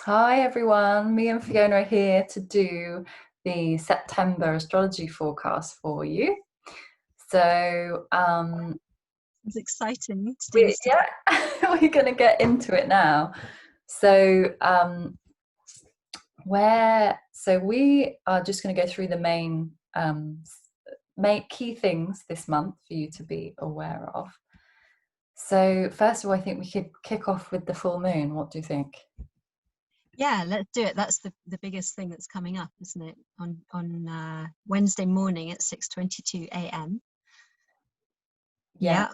Hi everyone, me and Fiona are here to do the September astrology forecast for you. So It's exciting to do this together. we're going to get into it now. So we are just going to go through the main key things this month for you to be aware of. So first of all, I think we could kick off with the full moon. What do you think? Yeah, let's do it. That's the biggest thing that's coming up, isn't it? On Wednesday morning at 6:22 a.m. Yeah.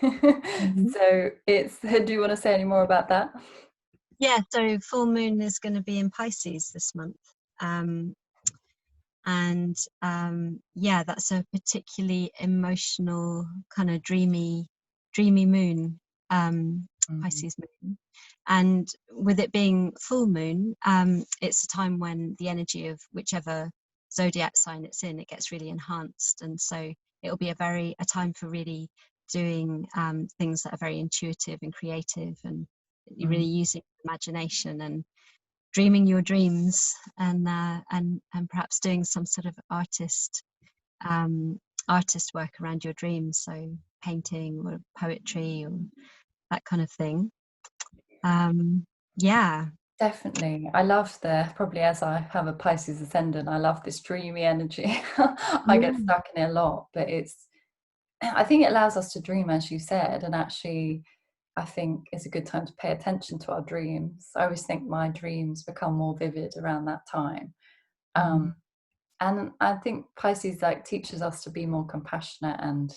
Yeah. Mhm. So do you want to say any more about that? Yeah, so full moon is going to be in Pisces this month. Um, and yeah, that's a particularly emotional, kind of dreamy moon, Pisces moon. And with it being full moon, it's a time when the energy of whichever zodiac sign it's in, it gets really enhanced. And so it'll be a time for really doing things that are very intuitive and creative, and you're really using imagination and dreaming your dreams, and perhaps doing some sort of artist work around your dreams, so painting or poetry or that kind of thing. Yeah. Definitely. I love probably as I have a Pisces ascendant, I love this dreamy energy. I get Yeah. stuck in it a lot, but I think it allows us to dream, as you said, and actually, I think it's a good time to pay attention to our dreams. I always think my dreams become more vivid around that time. Mm. And I think Pisces like teaches us to be more compassionate and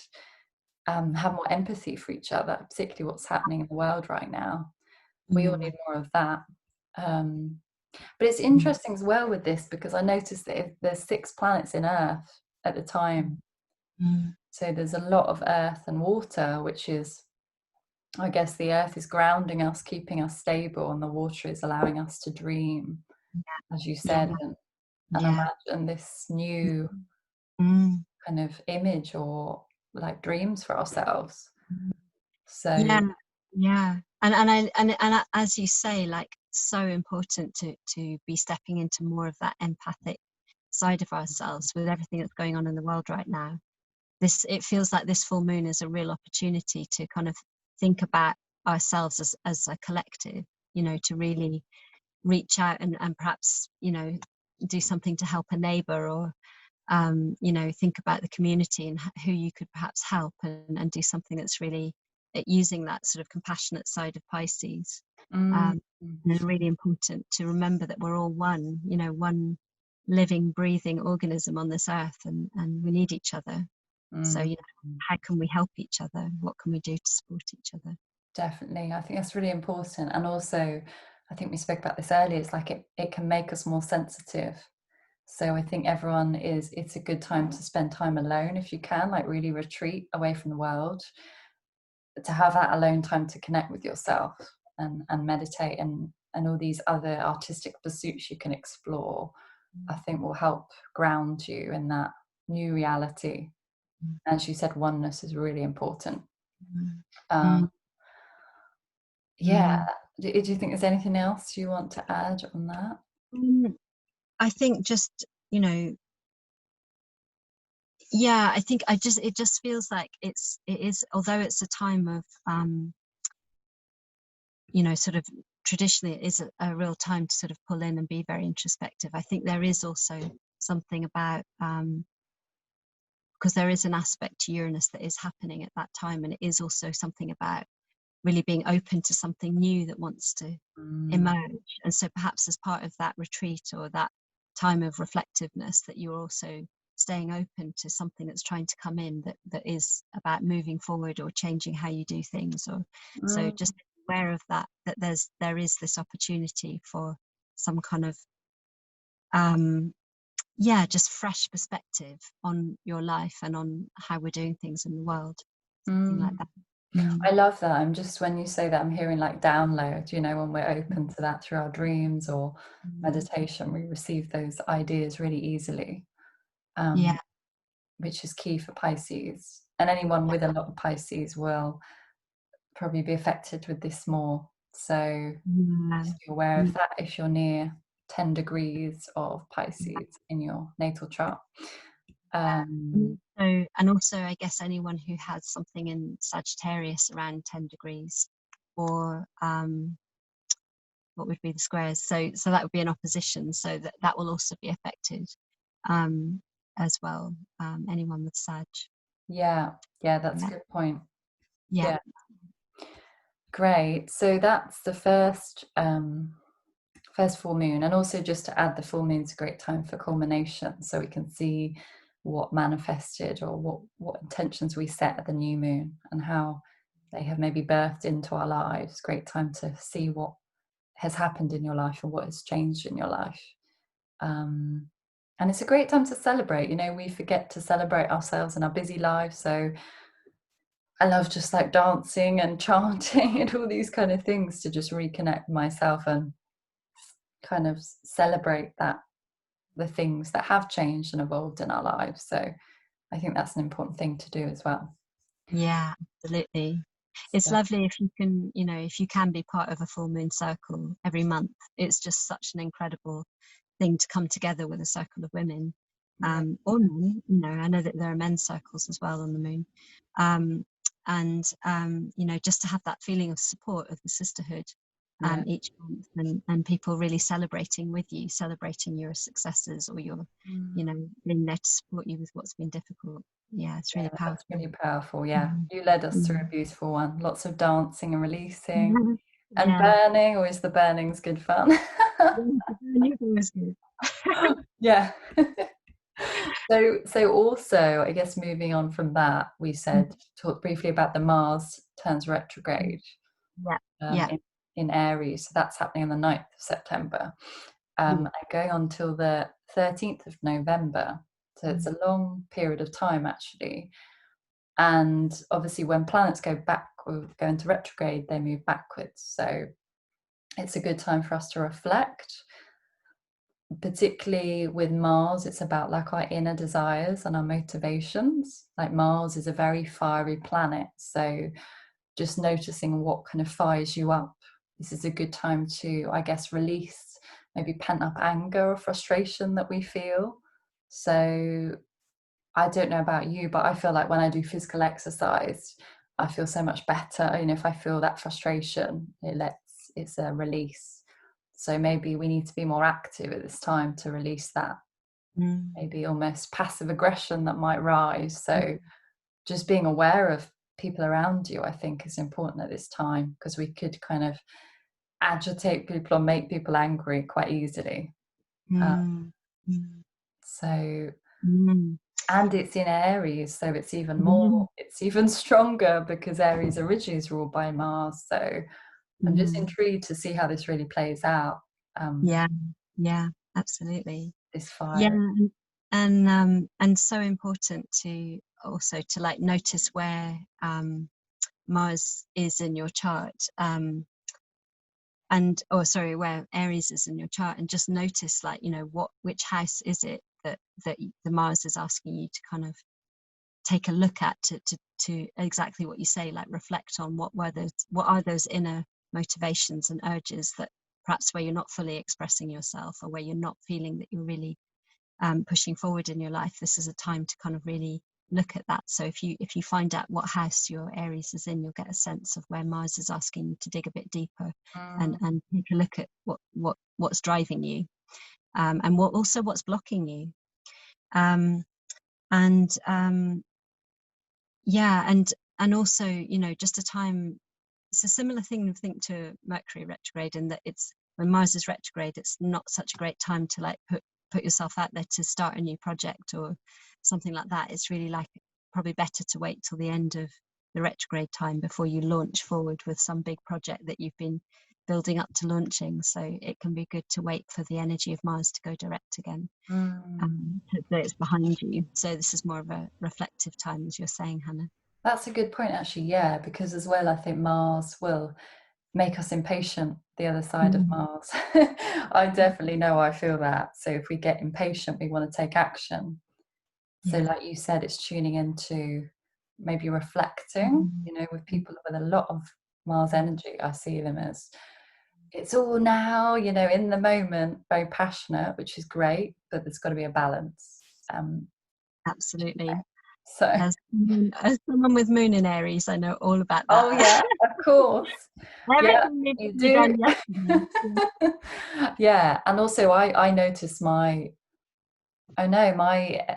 have more empathy for each other, particularly what's happening in the world right now. We all Mm. need more of that. Um, but it's Mm. interesting as well with this because I noticed that if there's 6 planets in Earth at the time, Mm. so there's a lot of earth and water, which is, I guess, the earth is grounding us, keeping us stable, and the water is allowing us to dream, as you Yeah. said, and Yeah. imagine this new Mm. kind of image or like dreams for ourselves. So Yeah. Yeah. And as you say, like, so important to be stepping into more of that empathic side of ourselves with everything that's going on in the world right now. It feels like this full moon is a real opportunity to kind of think about ourselves as a collective, to really reach out and perhaps, do something to help a neighbor, or think about the community and who you could perhaps help, and do something that's really using that sort of compassionate side of Pisces. mm, um, and it's really important to remember that we're all one, one living, breathing organism on this earth, and we need each other. So, mm, how can we help each other? What can we do to support each other? definitely, I think that's really important. And also, I think we spoke about this earlier, it's like it can make us more sensitive. So I think it's a good time to spend time alone if you can, like really retreat away from the world, to have that alone time to connect with yourself and meditate, and all these other artistic pursuits you can explore, I think will help ground you in that new reality. As you said, oneness is really important. Mm. Um, yeah. Mm. Do you think there's anything else you want to add on that? Mm. I think just, yeah, I think it just feels like it is, although it's a time of, sort of traditionally it is a real time to sort of pull in and be very introspective. I think there is also something about, because there is an aspect to Uranus that is happening at that time, and it is also something about really being open to something new that wants to Mm, emerge. And so perhaps as part of that retreat or that time of reflectiveness, that you're also staying open to something that's trying to come in, that is about moving forward or changing how you do things. Or so mm, just aware of that there is this opportunity for some kind of, yeah, just fresh perspective on your life and on how we're doing things in the world, something like mm. that. Mm. I love that. I'm just, when you say that, I'm hearing like download, when we're open to that through our dreams or Mm. meditation, we receive those ideas really easily, Yeah. which is key for Pisces. And anyone with a lot of Pisces will probably be affected with this more. So Yeah. just be aware of Mm, that if you're near 10 degrees of yeah. Pisces in your natal chart. And Um, also, I guess anyone who has something in Sagittarius around 10 degrees, or what would be the squares? So that would be an opposition. So that will also be affected um, as well. Anyone with Sag. yeah, yeah, that's a Yeah. good point. Yeah. Yeah, great. So that's the first full moon, and also just to add, the full moon's a great time for culmination, so we can see what manifested or what intentions we set at the new moon and how they have maybe birthed into our lives. Great time to see what has happened in your life and what has changed in your life. um, and it's a great time to celebrate. We forget to celebrate ourselves in our busy lives, so I love just like dancing and chanting and all these kind of things to just reconnect with myself and kind of celebrate that the things that have changed and evolved in our lives. So I think that's an important thing to do as well. Yeah, absolutely. It's So, lovely if you can, if you can be part of a full moon circle every month. It's just such an incredible thing to come together with a circle of women, yeah, or men. I know that there are men's circles as well on the moon, um, and just to have that feeling of support of the sisterhood yeah. each month, and people really celebrating with you, celebrating your successes, or your, Mm. being there to support you with what's been difficult. Yeah, it's really Yeah, that's powerful. really powerful. Yeah, Mhm. you led us through Mhm. a beautiful one. Lots of dancing and releasing Mhm. and Yeah. burning. Always the burning's good fun. Yeah, the new thing was good. Yeah. So also, I guess moving on from that, we said talk briefly about the Mars turns Mhm. retrograde Yeah. um, Yeah. in, in Aries. So that's happening on the 9th of September, Yeah. and going on till the 13th of November. So it's Mm. a long period of time, actually. And obviously, when planets go back or go into retrograde, they move backwards. So it's a good time for us to reflect. Particularly with Mars, it's about like our inner desires and our motivations. Like Mars is a very fiery planet. So just noticing what kind of fires you up. This is a good time to, I guess, release maybe pent up anger or frustration that we feel. So I don't know about you, but I feel like when I do physical exercise, I feel so much better. If I feel that frustration, it's a release. So maybe we need to be more active at this time to release that, Mm. maybe almost passive aggression that might rise. So just being aware of people around you, I think, is important at this time, because we could kind of agitate people or make people angry quite easily. Uh, Mm. Mm. so Mm. and it's in Aries, so Mm. it's even stronger, because Aries originally is ruled by Mars. So I'm just Mm. intrigued to see how this really plays out. Yeah. Yeah. Absolutely. This Yeah. fire. And so important to also to like notice where Mars is in your chart. And sorry, where Aries is in your chart, and just notice, like, which house is it that the Mars is asking you to kind of take a look at, to exactly what you say, like reflect on what are those inner motivations and urges that perhaps where you're not fully expressing yourself, or where you're not feeling that you're really pushing forward in your life. This is a time to kind of really look at that. So if you find out what house your Aries is in, you'll get a sense of where Mars is asking you to dig a bit deeper, Mm, and take a look at what's driving you, and what's blocking you, um, and yeah, and also, just a time. It's a similar thing, I think, to Mercury retrograde, in that it's when Mars is retrograde, it's not such a great time to like put yourself out there to start a new project or something like that. It's really like probably better to wait till the end of the retrograde time before you launch forward with some big project that you've been building up to launching. So it can be good to wait for the energy of Mars to go direct again, mm. so it's behind you. So this is more of a reflective time, as you're saying, Hannah. That's a good point, actually. Yeah, because as well, I think Mars will make us impatient, the other side of Mm. Mars. I definitely know I feel that. So if we get impatient, we want to take action. So, Yeah. like you said, it's tuning into maybe reflecting, Mm. with people with a lot of Mars energy. I see them as it's all now, you know, in the moment, very passionate, which is great, but there's got to be a balance. Um, Absolutely. so, As someone with moon in Aries, I know all about oh that. yeah, of course, yeah, Everything needs you to be do. done yesterday. Yeah. Yeah, and also I notice my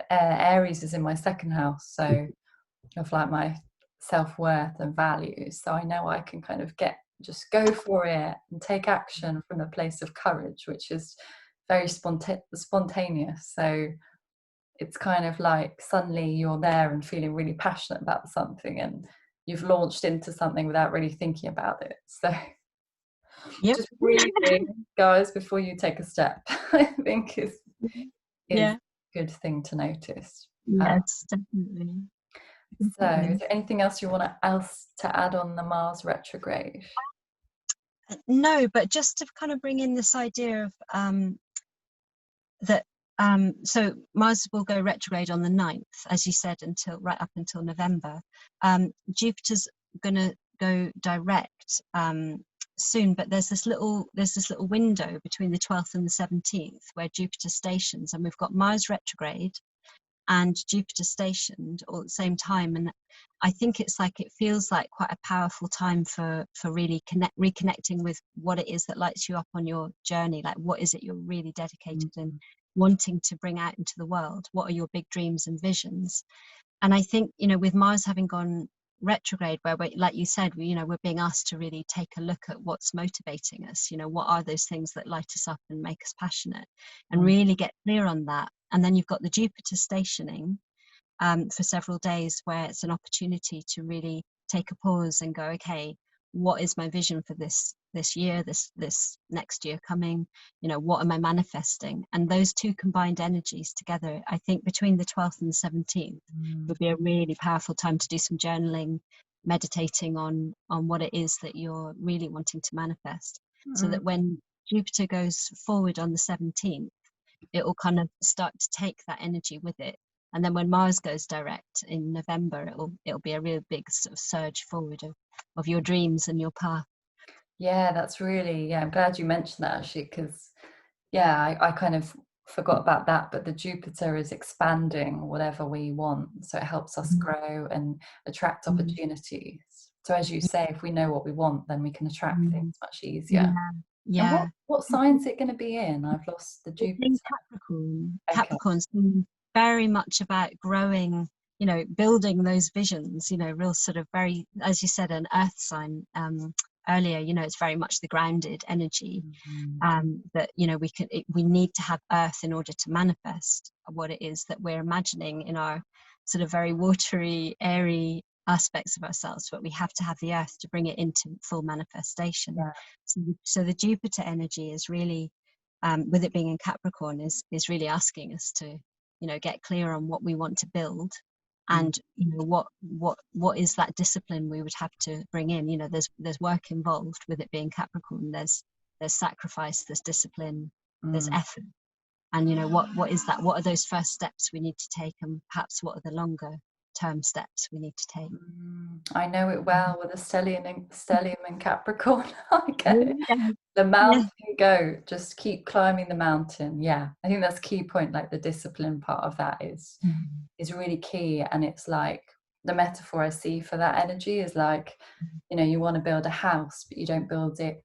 Aries is in my second house, so of like my self-worth and values, so I know I can kind of just go for it and take action from a place of courage, which is very spontaneous. So it's kind of like suddenly you're there and feeling really passionate about something, and you've launched into something without really thinking about it. So Yep. just breathing, guys, before you take a step, I think is Yeah. a good thing to notice. Yes, definitely. So, is Definitely. there anything else you want to add on the Mars retrograde? No, but just to kind of bring in this idea of that so Mars will go retrograde on the 9th, as you said, until right up until November. Jupiter's going to go direct soon, but there's this little window between the 12th and the 17th where Jupiter stations, and we've got Mars retrograde and Jupiter stationed all at the same time. And I think it's like, it feels like quite a powerful time for really reconnecting with what it is that lights you up on your journey. Like, what is it you're really dedicated and wanting to bring out into the world? What are your big dreams and visions? And I think, you know, with Mars having gone retrograde, where we, like you said, we're being asked to really take a look at what's motivating us. You know, what are those things that light us up and make us passionate, and Mm, really get clear on that. And then you've got the Jupiter stationing for several days, where it's an opportunity to really take a pause and go, okay, what is my vision for this year, this next year coming? You know, what am I manifesting? And those two combined energies together, I think between the 12th and the 17th mm, would be a really powerful time to do some journaling, meditating on what it is that you're really wanting to manifest, so mm. that when Jupiter goes forward on the 17th, it will kind of start to take that energy with it. And then when Mars goes direct in November, it'll be a real big sort of surge forward of your dreams and your path. Yeah, that's really, yeah, I'm glad you mentioned that actually, because yeah, I kind of forgot about that, but the Jupiter is expanding whatever we want. So it helps us Mhm. grow and attract Mhm. opportunities. So as you say, if we know what we want, then we can attract things Mhm. much easier. Yeah, And yeah. what sign is it going to be in? I've lost the It's Jupiter. in Capricorn. Okay. Capricorn's been very much about growing, building those visions, real sort of very, as you said, an earth sign earlier, it's very much the grounded energy Mm, that, we need to have earth in order to manifest what it is that we're imagining in our sort of very watery, airy aspects of ourselves, but we have to have the earth to bring it into full manifestation. yeah. So the Jupiter energy is really, with it being in Capricorn, is really asking us to, get clear on what we want to build, Mm, and what is that discipline we would have to bring in. There's work involved with it being Capricorn. There's sacrifice, there's discipline, there's mm. effort, and what is that? What are those first steps we need to take, and perhaps what are the longer term steps we need to take? I know it well with a stellium and Capricorn. I get it. Yeah, The yeah, mountain goat, just keep climbing the mountain. Yeah, I think that's a key point. Like the discipline part of that is really key. And it's like the metaphor I see for that energy is like, you want to build a house, but you don't build it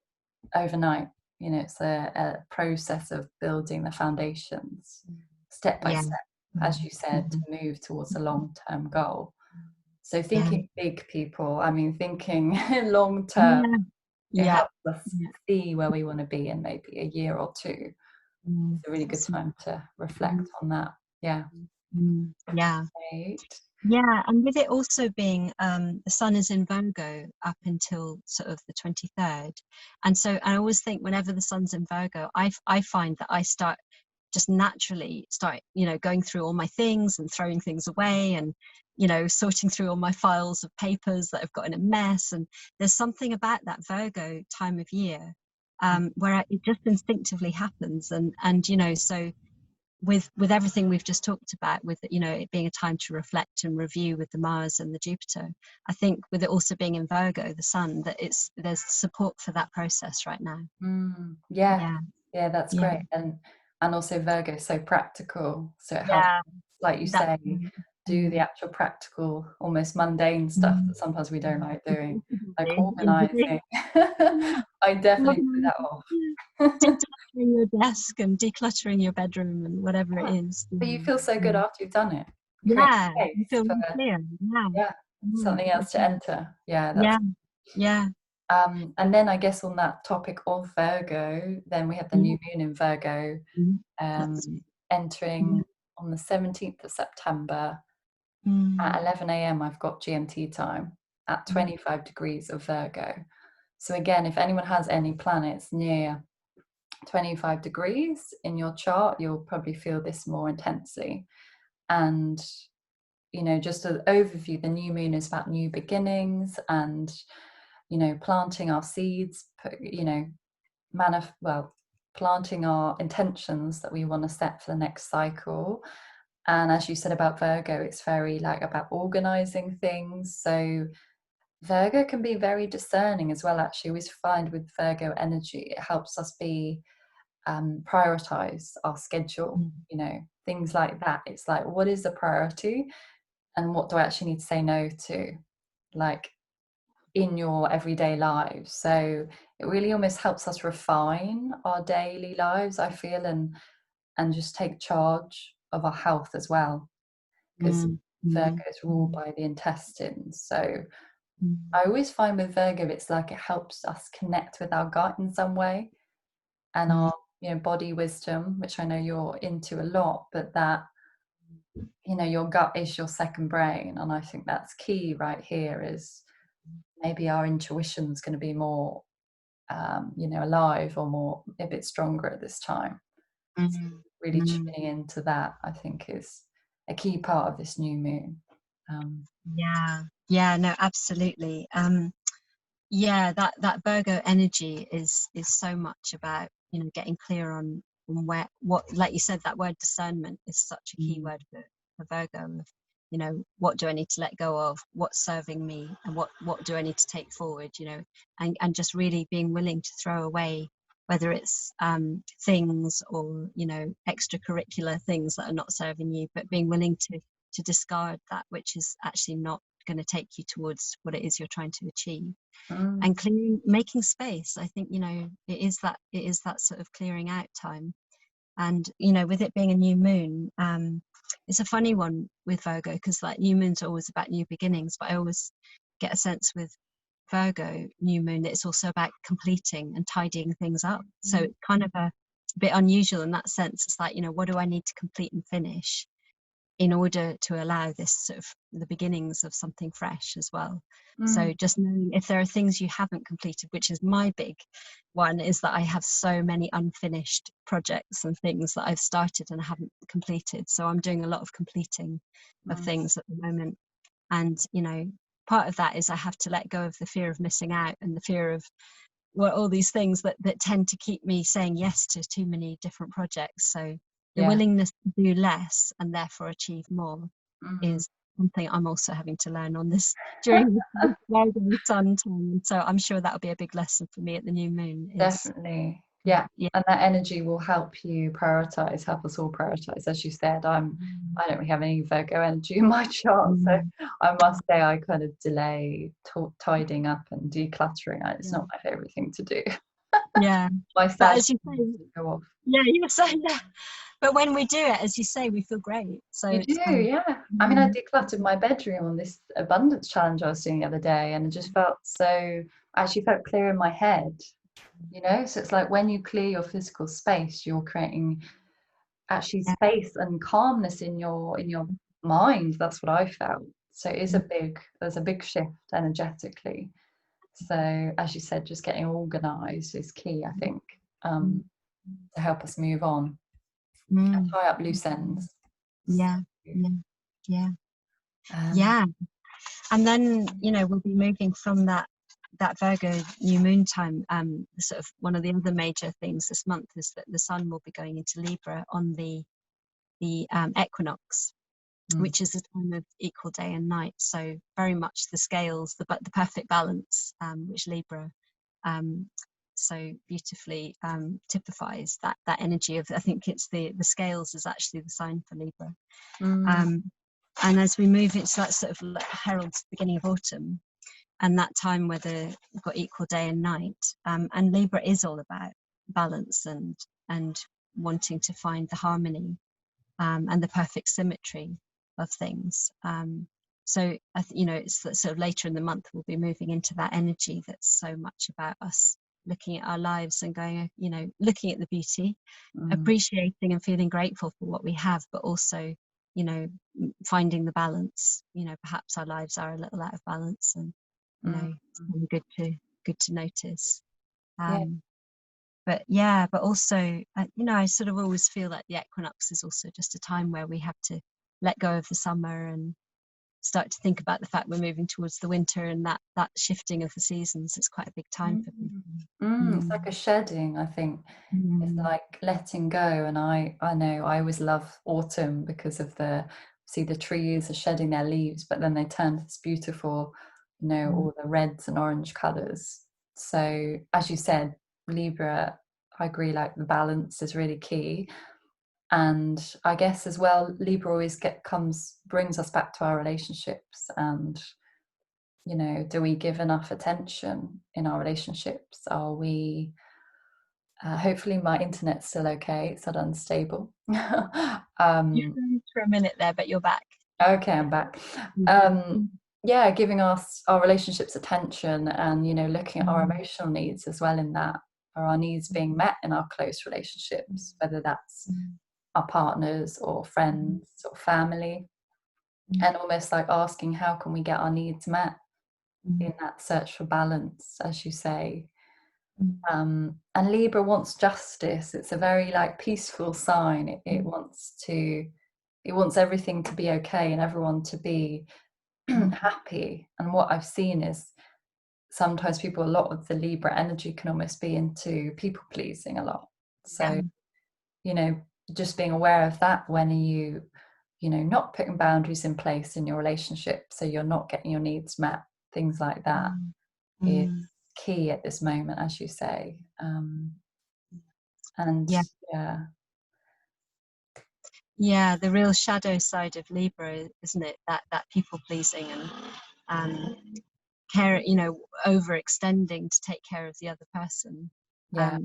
overnight. It's a process of building the foundations step by yeah, step, as you said, to move towards a long-term goal. So yeah, thinking big, people, I mean, thinking long term, yeah, it yeah, helps us yeah. see where we want to be in maybe a year or two. It's a really good time Absolutely. to reflect on that. Yeah. Yeah. Great. Yeah, and with it also being the sun is in Virgo up until sort of the 23rd. And so I always think whenever the sun's in Virgo, I find that I just naturally start, going through all my things and throwing things away, and, sorting through all my files of papers that I've got in a mess. And there's something about that Virgo time of year where it just instinctively happens. And so with everything we've just talked about, with, you know, it being a time to reflect and review with the Mars and the Jupiter, I think with it also being in Virgo, the Sun, that there's support for that process right now. Yeah, Yeah, yeah, that's yeah, great. And also Virgo is so practical, so it helps, yeah. like you That. say, do the actual practical, almost mundane stuff that sometimes we don't like doing, like organizing. I definitely put that off. Decluttering your desk and decluttering your bedroom and whatever it Yeah. is. But you feel so good after you've done it. You create Yeah, you space feel for, really clear. Yeah, yeah, something else to enter. Yeah, that's yeah, yeah. and then I guess on that topic of Virgo, then we have the new moon in Virgo, Mm. um, That's, yeah. entering on the 17th of September at Mm. 11 a.m. I've got GMT time at Mm. 25 degrees of Virgo. So again, if anyone has any planets near 25 degrees in your chart, you'll probably feel this more intensely. And you know, just an overview, the new moon is about new beginnings and, you know, planting our seeds, you know, planting our intentions that we want to set for the next cycle. And as you said about Virgo, it's very like about organizing things. So Virgo can be very discerning as well, actually. I always find with Virgo energy, it helps us be prioritize our schedule, Mm. you know, things like that. It's like, what is the priority and what do I actually need to say no to, like in your everyday lives? So it really almost helps us refine our daily lives, I feel, and just take charge of our health as well, because Mm. Virgo Mm. is ruled by the intestines. So Mm. I always find with Virgo, it's like it helps us connect with our gut in some way and Mm. our, you know, body wisdom, which I know you're into a lot, but that, you know, your gut is your second brain. And I think that's key right here, is maybe our intuition's going to be more, you know, alive or more, a bit stronger at this time. So Mm. really Mm. tuning into that, I think, is a key part of this new moon. Yeah, yeah, no, absolutely. Yeah, that Virgo energy is so much about, you know, getting clear on where, what, like you said, that word discernment is such a key Mm, word for Virgo, of, you know, what do I need to let go of, what's serving me, and what do I need to take forward, you know, and just really being willing to throw away, whether it's things or, you know, extracurricular things that are not serving you, but being willing to discard that which is actually not going to take you towards what it is you're trying to achieve. mm, And clearing, making space, I think, you know, it is that sort of clearing out time. And, you know, with it being a new moon, it's a funny one with Virgo, because like new moons are always about new beginnings, but I always get a sense with Virgo new moon that it's also about completing and tidying things up. So it's kind of a bit unusual in that sense. It's like, you know, what do I need to complete and finish in order to allow this sort of the beginnings of something fresh as well. mm, So just knowing if there are things you haven't completed, which is my big one, is that I have so many unfinished projects and things that I've started and I haven't completed. So I'm doing a lot of completing of nice. things at the moment. And, you know, part of that is I have to let go of the fear of missing out and the fear of, well, all these things that tend to keep me saying yes to too many different projects. So the Yeah. willingness to do less and therefore achieve more Mm. is something I'm also having to learn on this during this rising sun time. And so I'm sure that'll be a big lesson for me at the new moon is, Definitely. Yeah. yeah. And that energy will help you prioritize, help us all prioritize. As you said, I don't really have any Virgo energy in my chart. So Mm, I must say I kind of delay tidying up and decluttering. It's yeah. not my favorite thing to do. Yeah. My But Sag as you say, go off. yeah, you were saying that. But when we do it, as you say, we feel great. So You do, it's kind of, yeah. I mean, I mm, decluttered my bedroom on this abundance challenge I was doing the other day, and it just felt so, I actually felt clear in my head, you know? So it's like when you clear your physical space, you're creating actually yeah. space and calmness in your mind. That's what I felt. So it is there's a big shift energetically. So as you said, just getting organized is key, I think, Mm, to help us move on and mm, tie up loose ends. So, yeah, yeah, yeah, um, yeah. And then, you know, we'll be moving from that Virgo new moon time. Sort of one of the other major things this month is that the sun will be going into Libra on the the equinox, Mm. which is the time of equal day and night. So very much the scales, the perfect balance, which Libra so beautifully typifies that energy of. I think it's the scales is actually the sign for Libra. Mm. Um, and as we move into that sort of like heralds the beginning of autumn, and that time where we've got equal day and night, and Libra is all about balance and wanting to find the harmony and the perfect symmetry of things. So it's sort of later in the month we'll be moving into that energy that's so much about us looking at our lives and going, looking at the beauty, Mm. appreciating and feeling grateful for what we have, but also, finding the balance. Perhaps our lives are a little out of balance, and Mm. it's really good to notice. Yeah. But also, I sort of always feel like the equinox is also just a time where we have to let go of the summer and start to think about the fact we're moving towards the winter, and that shifting of the seasons. It's quite a big time Mm. for people. It's Mm, like a shedding, I think. It's mm, like letting go. And I know I always love autumn because of the trees are shedding their leaves, but then they turn to this beautiful, mm, all the reds and orange colours. So as you said, Libra, I agree, like the balance is really key. And I guess as well, Libra always brings us back to our relationships. And do we give enough attention in our relationships? Are we hopefully my internet's still okay, it's not unstable. You um, froze for a minute there, but you're back. okay, I'm back. Mm, um, mm, yeah, giving us our relationships attention, and looking at our mm, emotional needs as well. In that, are our needs being met in our close relationships, whether that's mm, our partners or mm, friends or family? mm, And almost like asking, how can we get our needs met mm, in that search for balance, as you say. mm, And Libra wants justice. It's a very like peaceful sign. It wants everything to be okay and everyone to be mm, happy. And what I've seen is sometimes a lot of the Libra energy can almost be into people pleasing a lot. yeah. So, you know, just being aware of that. When are not putting boundaries in place in your relationship, so you're not getting your needs met, things like that Mm, is mm, key at this moment, as you say. And yeah. yeah, Yeah, the real shadow side of Libra, isn't it? That people pleasing and um, care, overextending to take care of the other person, yeah,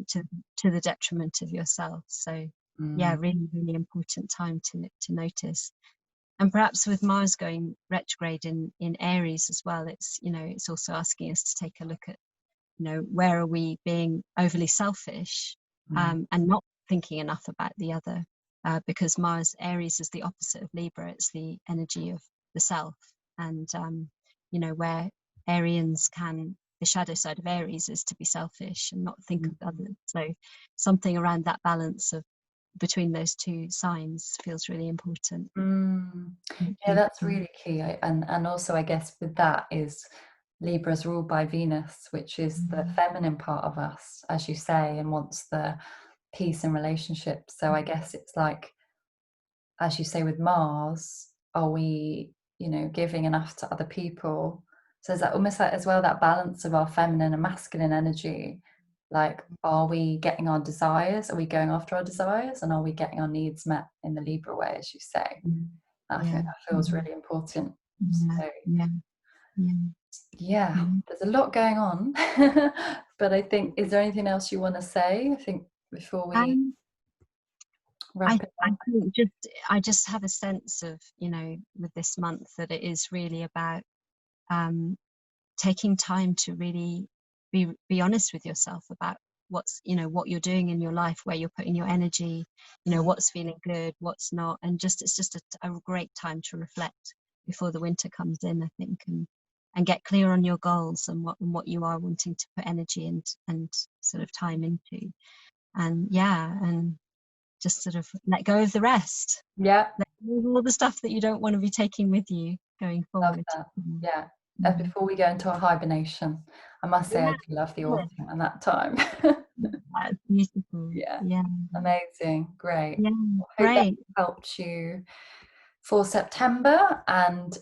to the detriment of yourself. So, yeah, mm, really, really important time to notice. And perhaps with Mars going retrograde in Aries as well, it's also asking us to take a look at, where are we being overly selfish, mm, and not thinking enough about the other, because Mars Aries is the opposite of Libra. It's the energy of the self, and where Arians the shadow side of Aries is to be selfish and not think mm, of others. So something around that balance of between those two signs feels really important. mm. Yeah, Mm, that's really key. And also, I guess with that is Libra's ruled by Venus, which is the mm, feminine part of us, as you say, and wants the peace in relationships. So I guess it's like, as you say, with Mars, are we, giving enough to other people? So is that almost like as well that balance of our feminine and masculine energy? Like, are we getting our desires? Are we going after our desires? And are we getting our needs met in the Libra way, as you say? mm, I think yeah, that feels mm, really important. yeah, So yeah, yeah, yeah, yeah. there's a lot going on. But I think, is there anything else you want to say? I think before we Um, wrap it I up. think I just have a sense of, with this month that it is really about um, taking time to really be honest with yourself about what you're doing in your life, where you're putting your energy, Mm, what's feeling good, what's not, and it's just a great time to reflect before the winter comes in, I think, and get clear on your goals and what you are wanting to put energy and sort of time into, and yeah, and just sort of let go of the rest, yeah, let go of all the stuff that you don't want to be taking with you going love forward. that. Mm. Yeah. Mm. Before we go into our hibernation, I must say I Yeah, do love the yeah. autumn and that time. Beautiful. Yeah, Yeah. amazing, great. Yeah. Well, hope that Great. helped you for September, and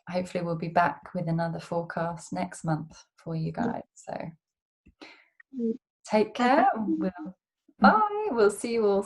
hopefully we'll be back with another forecast next month for you Yeah. guys. So Great. take Well, care. thank We'll you. bye. We'll see you all